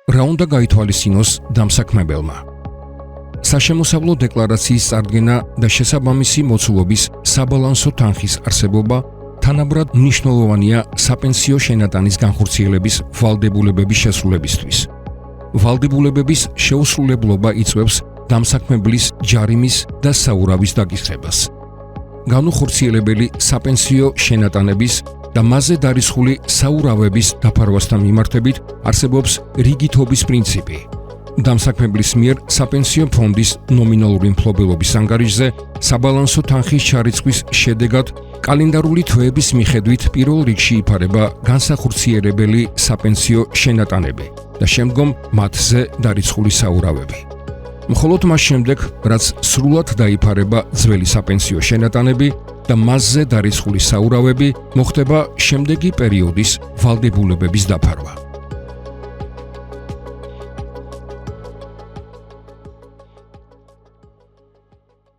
რა უნდა გაითვალისწინოს დამსაქმებელმა? საშემოსავლო დეკლარაციის წარდგენა და შესაბამისი მოცულობის საბალანსო თანხის არსებობა თანაბრად მნიშვნელოვანია საპენსიო შენატანის განხორციელების ვალდებულებების შესრულებისთვის. ვალდებულებების შეუსრულებლობა იწვევს დამსაქმებლის ჯარიმის და საურავის დაკისრებას. განუხორციელებელი საპენსიო შენატანების და მასზე დარიცხული საურავების დაფარვასთან მიმართებით არსებობს რიგითობის პრინციპი. დამსაქმებლის მიერ საპენსიო ფონდის ნომინალური მფლობელობის ანგარიშზე საბალანსო თანხის ჩარიცხვის შედეგად კალენდარული თვეების მიხედვით პირველ რიგში იფარება განსახორციელებელი საპენსიო შენატანები და შემდგომ მათზე დარიცხული საურავები. მხოლოდ მას შემდეგ, რაც სრულად დაიფარება ძველი საპენსიო შენატანები და მასზე დარიცხული საურავები, მოხდება შემდეგი პერიოდის ვალდებულებების დაფარვა.